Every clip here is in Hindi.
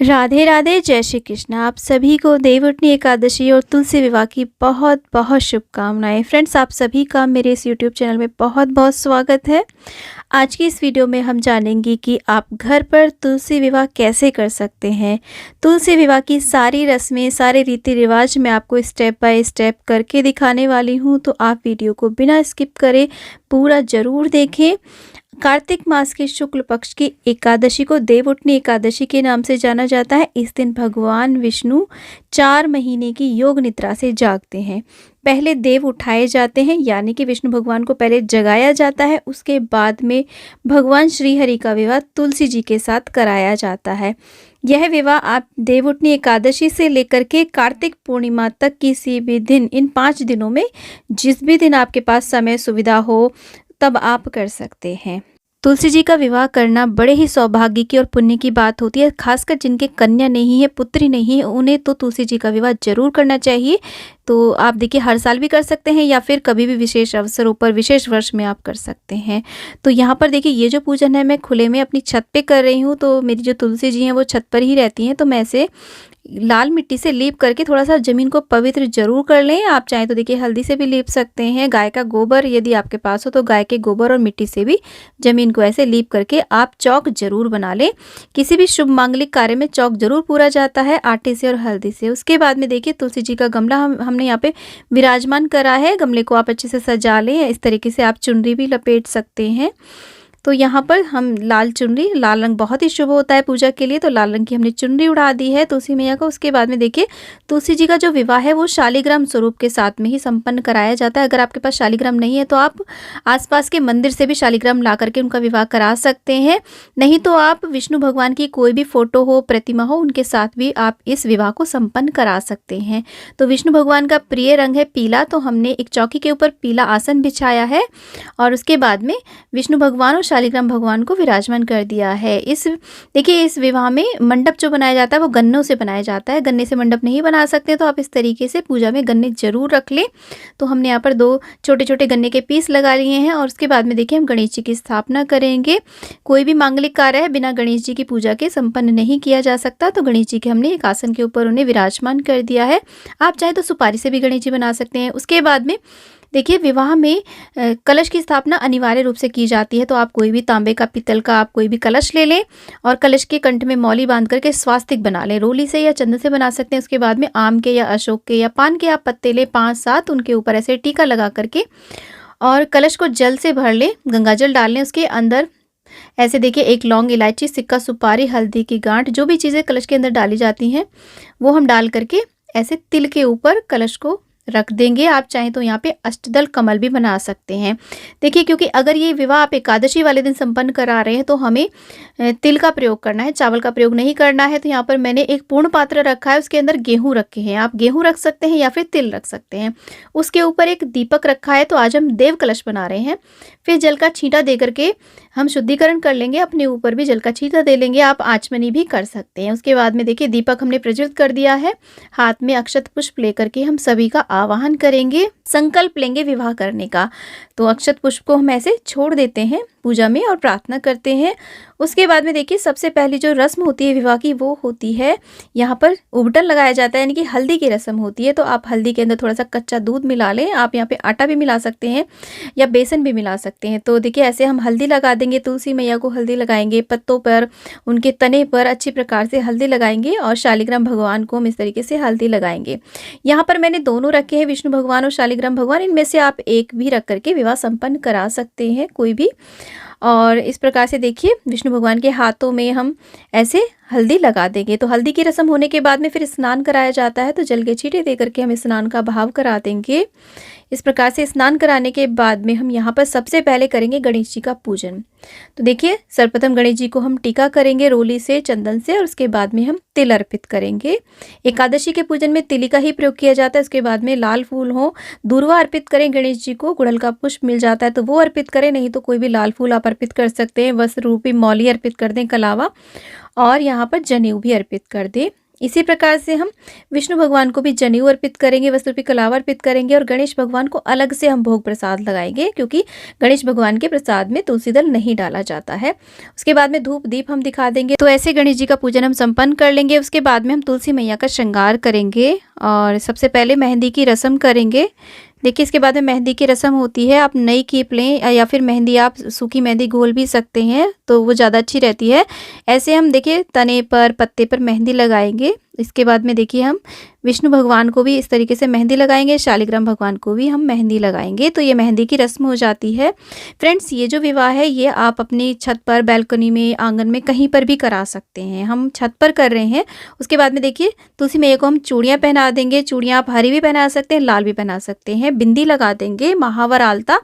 राधे राधे, जय श्री कृष्ण। आप सभी को देवउठनी एकादशी और तुलसी विवाह की बहुत बहुत शुभकामनाएं। फ्रेंड्स, आप सभी का मेरे इस यूट्यूब चैनल में बहुत बहुत स्वागत है। आज की इस वीडियो में हम जानेंगे कि आप घर पर तुलसी विवाह कैसे कर सकते हैं। तुलसी विवाह की सारी रस्में, सारे रीति रिवाज मैं आपको स्टेप बाय स्टेप करके दिखाने वाली हूँ, तो आप वीडियो को बिना स्किप करे पूरा ज़रूर देखें। कार्तिक मास के शुक्ल पक्ष की एकादशी को देवउठनी एकादशी के नाम से जाना जाता है। इस दिन भगवान विष्णु 4 महीने की योग निद्रा से जागते हैं। पहले देव उठाए जाते हैं, यानी कि विष्णु भगवान को पहले जगाया जाता है। उसके बाद में भगवान श्री हरि का विवाह तुलसी जी के साथ कराया जाता है। यह विवाह आप देवउठनी एकादशी से लेकर के कार्तिक पूर्णिमा तक किसी भी दिन, इन 5 दिनों में जिस भी दिन आपके पास समय सुविधा हो तब आप कर सकते हैं। तुलसी जी का विवाह करना बड़े ही सौभाग्य की और पुण्य की बात होती है। खासकर जिनके कन्या नहीं है, पुत्री नहीं है, उन्हें तो तुलसी जी का विवाह जरूर करना चाहिए। तो आप देखिए, हर साल भी कर सकते हैं या फिर कभी भी विशेष अवसरों पर, विशेष वर्ष में आप कर सकते हैं। तो यहाँ पर देखिए, ये जो पूजन है मैं खुले में अपनी छत पे कर रही हूँ। तो मेरी जो तुलसी जी हैं वो छत पर ही रहती हैं, तो मैं ऐसे लाल मिट्टी से लीप करके थोड़ा सा ज़मीन को पवित्र जरूर कर लें। आप चाहें तो देखिए हल्दी से भी लीप सकते हैं। गाय का गोबर यदि आपके पास हो तो गाय के गोबर और मिट्टी से भी ज़मीन को ऐसे लीप करके आप चौक जरूर बना लें। किसी भी शुभ मांगलिक कार्य में चौक जरूर पूरा जाता है, आटे से और हल्दी से। उसके बाद में देखिए, तुलसी जी का गमला हमने यहाँ पे विराजमान करा है। गमले को आप अच्छे से सजा लें। इस तरीके से आप चुनरी भी लपेट सकते हैं। तो यहाँ पर हम लाल चुनरी, लाल रंग बहुत ही शुभ होता है पूजा के लिए, तो लाल रंग की हमने चुनरी उड़ा दी है तुलसी मैया को। उसके बाद में देखिए, तुलसी जी का जो विवाह है वो शालिग्राम स्वरूप के साथ में ही संपन्न कराया जाता है। अगर आपके पास शालिग्राम नहीं है तो आप आसपास के मंदिर से भी शालिग्राम ला करके उनका विवाह करा सकते हैं। नहीं तो आप विष्णु भगवान की कोई भी फोटो हो, प्रतिमा हो, उनके साथ भी आप इस विवाह को संपन्न करा सकते हैं। तो विष्णु भगवान का प्रिय रंग है पीला, तो हमने एक चौकी के ऊपर पीला आसन बिछाया है और उसके बाद में विष्णु भगवान और शालिग्राम भगवान को विराजमान कर दिया है। इस विवाह में मंडप जो बनाया जाता है वो गन्नों से बनाया जाता है। गन्ने से मंडप नहीं बना सकते तो आप इस तरीके से पूजा में गन्ने जरूर रख लें। तो हमने यहाँ पर 2 छोटे छोटे गन्ने के पीस लगा लिए हैं और उसके बाद में देखिए हम गणेश जी की स्थापना करेंगे। कोई भी मांगलिक कार्य है बिना गणेश जी की पूजा के संपन्न नहीं किया जा सकता। तो गणेश जी के हमने एक आसन के ऊपर उन्हें विराजमान कर दिया है। आप चाहे तो सुपारी से भी गणेश जी बना सकते हैं। उसके बाद में देखिए, विवाह में कलश की स्थापना अनिवार्य रूप से की जाती है। तो आप कोई भी तांबे का, पीतल का, आप कोई भी कलश ले लें और कलश के कंठ में मौली बांध करके स्वास्तिक बना लें। रोली से या चंदन से बना सकते हैं। उसके बाद में आम के या अशोक के या पान के आप पत्ते लें 5-7, उनके ऊपर ऐसे टीका लगा करके और कलश को जल से भर लें, गंगा जल डाल लें। उसके अंदर ऐसे देखिए 1 लौंग, इलायची, सिक्का, सुपारी, हल्दी की गांठ, जो भी चीज़ें कलश के अंदर डाली जाती हैं वो हम डाल करके ऐसे तिल के ऊपर कलश को रख देंगे। आप चाहें तो यहाँ पे अष्टदल कमल भी बना सकते हैं। देखिए, क्योंकि अगर ये विवाह आप एकादशी वाले दिन संपन्न करा रहे हैं तो हमें तिल का प्रयोग करना है, चावल का प्रयोग नहीं करना है। तो यहाँ पर मैंने एक पूर्ण पात्र रखा है, उसके अंदर गेहूं रखे हैं। आप गेहूं रख सकते हैं या फिर तिल रख सकते हैं। उसके ऊपर एक दीपक रखा है। तो आज हम देव कलश बना रहे हैं। फिर जल का छींटा दे करके हम शुद्धिकरण कर लेंगे। अपने ऊपर भी जल का छींटा दे लेंगे। आप आचमनी भी कर सकते हैं। उसके बाद में देखिए, दीपक हमने प्रज्वलित कर दिया है। हाथ में अक्षत पुष्प लेकर के हम सभी का आवाहन करेंगे, संकल्प लेंगे विवाह करने का। तो अक्षत पुष्प को हम ऐसे छोड़ देते हैं पूजा में और प्रार्थना करते हैं। उसके बाद में देखिए, सबसे पहली जो रस्म होती है विवाह की वो होती है, यहाँ पर उबटन लगाया जाता है, यानी कि हल्दी की रस्म होती है। तो आप हल्दी के अंदर थोड़ा सा कच्चा दूध मिला लें। आप यहाँ पे आटा भी मिला सकते हैं या बेसन भी मिला सकते हैं। तो देखिए, ऐसे हम हल्दी लगा देंगे। तुलसी मैया को हल्दी लगाएंगे, पत्तों पर, उनके तने पर अच्छी प्रकार से हल्दी लगाएंगे और शालिग्राम भगवान को हम इस तरीके से हल्दी लगाएंगे। यहाँ पर मैंने दोनों रखे हैं, विष्णु भगवान और शालिग्राम भगवान। इनमें से आप एक भी रख करके विवाह संपन्न करा सकते हैं, कोई भी। और इस प्रकार से देखिए, विष्णु भगवान के हाथों में हम ऐसे हल्दी लगा देंगे। तो हल्दी की रस्म होने के बाद में फिर स्नान कराया जाता है। तो जल के छींटे दे करके हम स्नान का भाव करा देंगे। इस प्रकार से स्नान कराने के बाद में हम यहाँ पर सबसे पहले करेंगे गणेश जी का पूजन। तो देखिए, सर्वप्रथम गणेश जी को हम टीका करेंगे रोली से, चंदन से, और उसके बाद में हम तिल अर्पित करेंगे। एकादशी के पूजन में तिल का ही प्रयोग किया जाता है। उसके बाद में लाल फूल हो, दूर्वा अर्पित करें गणेश जी को। गुड़हल का पुष्प मिल जाता है तो वो अर्पित करें, नहीं तो कोई भी लाल फूल आप अर्पित कर सकते हैं। वस्त्र रूपी मौली अर्पित कर दें, कलावा, और यहाँ पर जनेऊ भी अर्पित कर दें। इसी प्रकार से हम विष्णु भगवान को भी जनेऊ अर्पित करेंगे, वस्त्र रूपी कलावा अर्पित करेंगे और गणेश भगवान को अलग से हम भोग प्रसाद लगाएंगे, क्योंकि गणेश भगवान के प्रसाद में तुलसी दल नहीं डाला जाता है। उसके बाद में धूप दीप हम दिखा देंगे। तो ऐसे गणेश जी का पूजन हम संपन्न कर लेंगे। उसके बाद में हम तुलसी मैया का श्रृंगार करेंगे और सबसे पहले मेहंदी की रस्म करेंगे। देखिए, इसके बाद में मेहंदी की रस्म होती है। आप नई कीप लें या फिर मेहंदी आप सूखी मेहंदी घोल भी सकते हैं, तो वो ज़्यादा अच्छी रहती है। ऐसे हम देखिए तने पर पत्ते पर मेहंदी लगाएंगे। इसके बाद में देखिए हम विष्णु भगवान को भी इस तरीके से मेहंदी लगाएंगे, शालिग्राम भगवान को भी हम मेहंदी लगाएंगे। तो ये मेहंदी की रस्म हो जाती है। फ्रेंड्स, ये जो विवाह है ये आप अपनी छत पर, बैल्कनी में, आंगन में कहीं पर भी करा सकते हैं। हम छत पर कर रहे हैं। उसके बाद में देखिए तुलसी मैया को हम चूड़ियाँ पहना देंगे। चूड़ियाँ आप हरी भी पहना सकते हैं, लाल भी पहना सकते हैं। बिंदी लगा देंगे, महावर, आलता,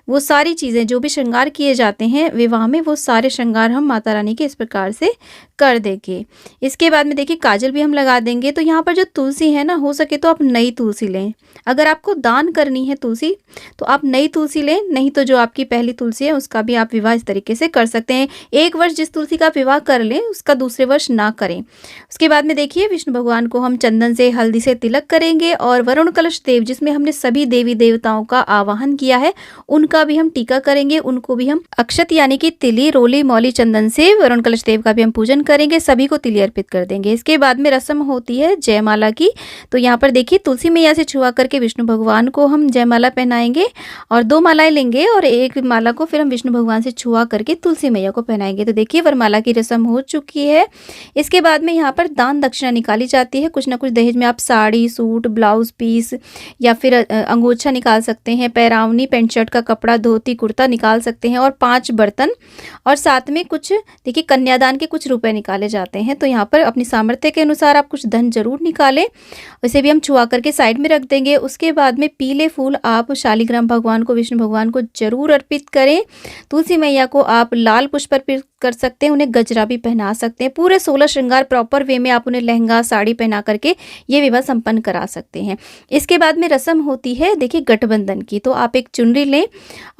वो सारी चीज़ें जो भी श्रृंगार किए जाते हैं विवाह में, वो सारे श्रृंगार हम माता रानी के इस प्रकार से कर देंगे। इसके बाद में देखिए काजल भी हम लगा देंगे। तो यहाँ पर जो तुलसी है ना, हो सके तो आप नई तुलसी लें। अगर आपको दान करनी है तुलसी तो आप नई तुलसी लें, नहीं तो जो आपकी पहली तुलसी है उसका भी आप विवाह इस तरीके से कर सकते हैं। एक वर्ष जिस तुलसी का आप विवाह कर लें उसका दूसरे वर्ष ना करें। उसके बाद में देखिए विष्णु भगवान को हम चंदन से, हल्दी से तिलक करेंगे और वरुण कलश देव, जिसमें हमने सभी देवी देवताओं का आवाहन किया है, उनका भी हम टीका करेंगे। उनको भी हम अक्षत यानी कि तिली, रोली, मौली, चंदन से वरुण कलश देव का भी हम पूजन करेंगे। सभी को तिली अर्पित कर देंगे। इसके बाद में रस्म होती है जयमाला की। तो यहाँ पर देखिए तुलसी मैया से छुआ करके विष्णु भगवान को हम जयमाला पहनाएंगे और 2 मालाएं लेंगे और एक माला को फिर हम विष्णु भगवान से छुआ करके तुलसी मैया को पहनाएंगे। तो देखिए वरमाला की रस्म हो चुकी है। इसके बाद में यहाँ पर दान दक्षिणा निकाली जाती है। कुछ ना कुछ दहेज में आप साड़ी, सूट, ब्लाउज पीस या फिर अंगोछा निकाल सकते हैं, पैरावनी, पेंट शर्ट का कपड़ा, धोती, कुर्ता निकाल सकते हैं और 5 बर्तन और साथ में कुछ देखिए कन्यादान के कुछ रुपए निकाले जाते हैं। तो यहाँ पर अपनी सामर्थ्य के अनुसार आप कुछ धन जरूर निकालें। उसे भी हम छुआ करके साइड में रख देंगे। उसके बाद में पीले फूल आप शालिग्राम भगवान को, विष्णु भगवान को जरूर अर्पित करें। तुलसी मैया को आप लाल पुष्प अर्पित कर सकते हैं, उन्हें गजरा भी पहना सकते हैं। पूरे 16 श्रृंगार प्रॉपर वे में आप उन्हें लहंगा, साड़ी पहना करके ये विवाह संपन्न करा सकते हैं। इसके बाद में रस्म होती है देखिए गठबंधन की। तो आप एक चुनरी लें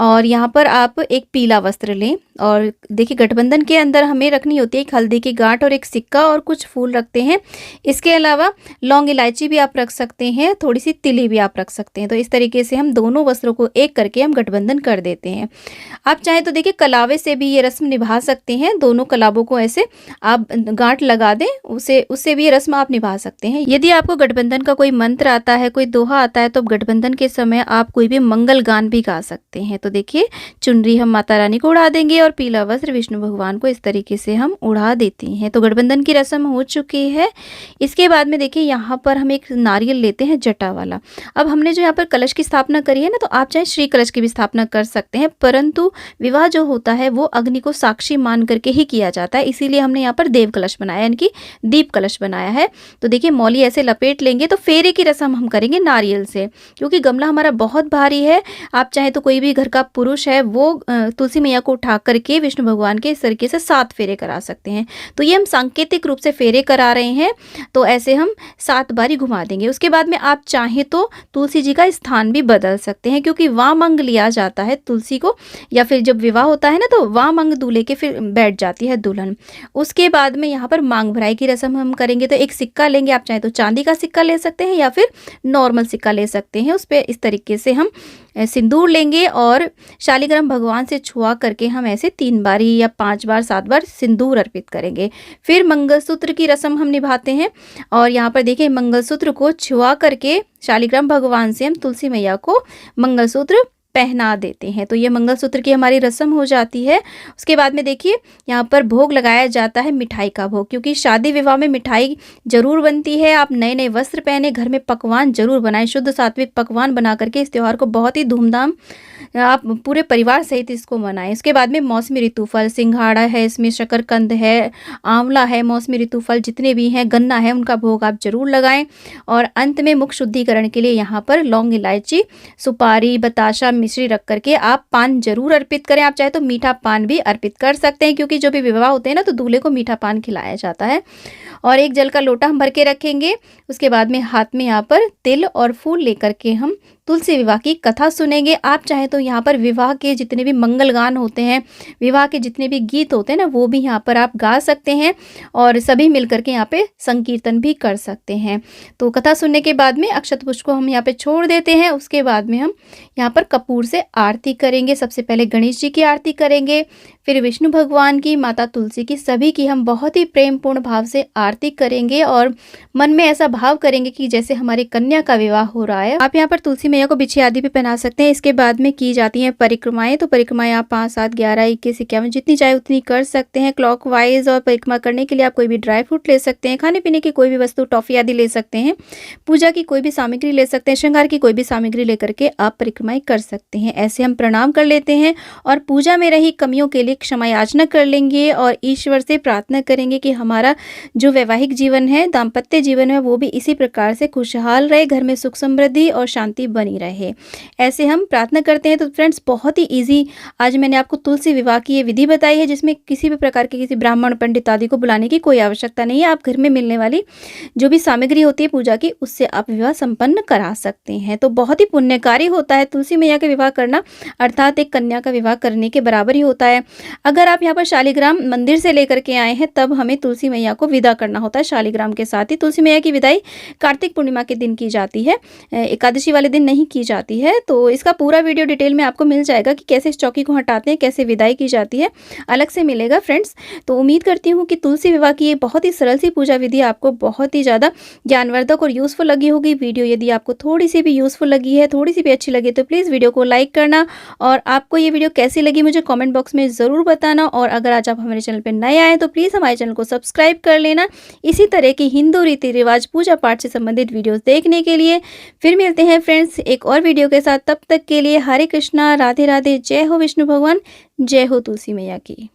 और यहाँ पर आप एक पीला वस्त्र लें और देखिए गठबंधन के अंदर हमें रखनी होती है एक हल्दी की गांठ और एक सिक्का और कुछ फूल रखते हैं। इसके अलावा लौंग, इलायची भी आप रख सकते हैं, थोड़ी सी तिली भी आप रख सकते हैं। तो इस तरीके से हम दोनों वस्त्रों को एक करके हम गठबंधन कर देते हैं। आप चाहें तो देखिए कलावे से भी ये रस्म निभा सकते हैं। दोनों कलाबों को ऐसे आप गांठ लगा दें, उससे भी ये रस्म आप निभा सकते हैं। यदि आपको गठबंधन का कोई मंत्र आता है, कोई दोहा आता है, तो गठबंधन के समय आप कोई भी मंगल गान भी गा सकते हैं। तो देखिए चुनरी हम माता रानी को उड़ा देंगे और पीला वस्त्र विष्णु भगवान को इस तरीके से हम उड़ा देते हैं। तो गठबंधन की रस्म हो चुकी है। इसके बाद में देखिए यहाँ पर हम एक नारियल लेते हैं जटा वाला। अब हमने जो यहाँ पर कलश की स्थापना करी है ना, तो आप चाहे श्री कलश की भी स्थापना कर सकते हैं, परंतु विवाह जो होता है वो अग्नि को साक्षी मान करके ही किया जाता है, इसीलिए हमने यहाँ पर देव कलश बनाया यानी कि दीप कलश बनाया है। तो देखिए मौली ऐसे लपेट लेंगे। तो फेरे की रस्म हम करेंगे नारियल से, क्योंकि गमला हमारा बहुत भारी है। आप चाहे तो कोई भी घर का पुरुष है वो तुलसी मैया को उठा करके विष्णु भगवान के इस तरीके से 7 फेरे करा सकते हैं। तो ये हम सांकेतिक रूप से फेरे करा रहे हैं। तो ऐसे हम 7 बारी घुमा देंगे। उसके बाद में आप चाहें तो तुलसी जी का स्थान भी बदल सकते हैं, क्योंकि वामंग लिया जाता है तुलसी को, या फिर जब विवाह होता है ना तो वामंग दूल्हे के फिर बैठ जाती है दुल्हन। उसके बाद में यहाँ पर मांग भराई की रस्म हम करेंगे। तो एक सिक्का लेंगे, आप चाहे तो चांदी का सिक्का ले सकते हैं या फिर नॉर्मल सिक्का ले सकते हैं। उस पर इस तरीके से हम सिंदूर लेंगे और शालिग्राम भगवान से छुआ करके हम ऐसे 3 बारी या 5 बार 7 बार सिंदूर अर्पित करेंगे। फिर मंगलसूत्र की रस्म हम निभाते हैं और यहाँ पर देखिए मंगलसूत्र को छुआ करके शालिग्राम भगवान से हम तुलसी मैया को मंगलसूत्र पहना देते हैं। तो ये मंगलसूत्र की हमारी रस्म हो जाती है। उसके बाद में देखिए यहाँ पर भोग लगाया जाता है मिठाई का भोग, क्योंकि शादी विवाह में मिठाई जरूर बनती है। आप नए नए वस्त्र पहने, घर में पकवान जरूर बनाएं, शुद्ध सात्विक पकवान बना करके इस त्यौहार को बहुत ही धूमधाम आप पूरे परिवार सहित इसको मनाएं। इसके बाद में मौसमी ऋतु फल, सिंघाड़ा है, इसमें शकरकंद है, आंवला है, मौसमी ऋतु फल जितने भी हैं, गन्ना है, उनका भोग आप जरूर लगाएं। और अंत में मुख शुद्धिकरण के लिए यहाँ पर लौंग, इलायची, सुपारी, बताशा, मिश्री रख करके आप पान जरूर अर्पित करें। आप चाहे तो मीठा पान भी अर्पित कर सकते हैं, क्योंकि जो भी विवाह होते हैं ना तो दूल्हे को मीठा पान खिलाया जाता है। और एक जल का लोटा हम भर के रखेंगे। उसके बाद में हाथ में यहाँ पर तिल और फूल लेकर के हम तुलसी विवाह की कथा सुनेंगे। आप चाहें तो यहाँ पर विवाह के जितने भी मंगल गान होते हैं, विवाह के जितने भी गीत होते हैं ना, वो भी यहाँ पर आप गा सकते हैं और सभी मिलकर के यहाँ पे संकीर्तन भी कर सकते हैं। तो कथा सुनने के बाद में अक्षत पुष्प को हम यहाँ पे छोड़ देते हैं। उसके बाद में हम यहाँ पर कपूर से आरती करेंगे। सबसे पहले गणेश जी की आरती करेंगे, फिर विष्णु भगवान की, माता तुलसी की, सभी की हम बहुत ही प्रेम पूर्ण भाव से आरती करेंगे और मन में ऐसा भाव करेंगे कि जैसे हमारी कन्या का विवाह हो रहा है। आप यहाँ पर तुलसी मैया को बिछी आदि भी पहना सकते हैं। इसके बाद में की जाती हैं परिक्रमाएं। तो परिक्रमाएं आप 5, 7, 11, 21, 51 जितनी चाहे उतनी कर सकते हैं क्लॉकवाइज। और परिक्रमा करने के लिए आप कोई भी ड्राई फ्रूट ले सकते हैं, खाने पीने की कोई भी वस्तु, टॉफी आदि ले सकते हैं, पूजा की कोई भी सामग्री ले सकते हैं, श्रृंगार की कोई भी सामग्री लेकर के आप परिक्रमाएं कर सकते हैं। ऐसे हम प्रणाम कर लेते हैं और पूजा में रही कमियों के लिए क्षमा याचना कर लेंगे और ईश्वर से प्रार्थना करेंगे कि हमारा जो वैवाहिक जीवन है, दाम्पत्य जीवन है, वो भी इसी प्रकार से खुशहाल रहे, घर में सुख समृद्धि और शांति बनी रहे। ऐसे हम प्रार्थना करते हैं। तो फ्रेंड्स, बहुत ही ईजी आज मैंने आपको तुलसी विवाह की ये विधि बताई है, जिसमें किसी भी प्रकार के किसी ब्राह्मण पंडित आदि को बुलाने की कोई आवश्यकता नहीं है। आप घर में मिलने वाली जो भी सामग्री होती है पूजा की, उससे आप विवाह संपन्न करा सकते हैं। तो बहुत ही पुण्यकारी होता है तुलसी मैया के विवाह करना, अर्थात एक कन्या का विवाह करने के बराबर ही होता है। अगर आप यहाँ पर शालिग्राम मंदिर से लेकर के आए हैं, तब हमें तुलसी मैया को विदा करना होता है शालिग्राम के साथ ही। तुलसी मैया की विदाई कार्तिक पूर्णिमा के दिन की जाती है, एकादशी वाले दिन नहीं की जाती है। तो इसका पूरा वीडियो डिटेल में आपको मिल जाएगा कि कैसे इस चौकी को हटाते हैं, कैसे विदाई की जाती है, अलग से मिलेगा फ्रेंड्स। तो उम्मीद करती हूँ कि तुलसी विवाह की ये बहुत ही सरल सी पूजा विधि आपको बहुत ही ज़्यादा ज्ञानवर्धक और यूज़फुल लगी होगी। वीडियो यदि आपको थोड़ी सी भी यूज़फुल लगी है, थोड़ी सी भी अच्छी लगी, तो प्लीज़ वीडियो को लाइक करना और आपको ये वीडियो कैसी लगी मुझे कमेंट बॉक्स में ज़रूर बताना। और अगर आज आप हमारे चैनल पर नए आए तो प्लीज़ हमारे चैनल को सब्सक्राइब कर लेना इसी तरह की हिंदू रीति रिवाज पूजा पाठ से संबंधित वीडियोस देखने के लिए। फिर मिलते हैं फ्रेंड्स एक और वीडियो के साथ। तब तक के लिए हरे कृष्णा, राधे राधे, जय हो विष्णु भगवान, जय हो तुलसी मैया की।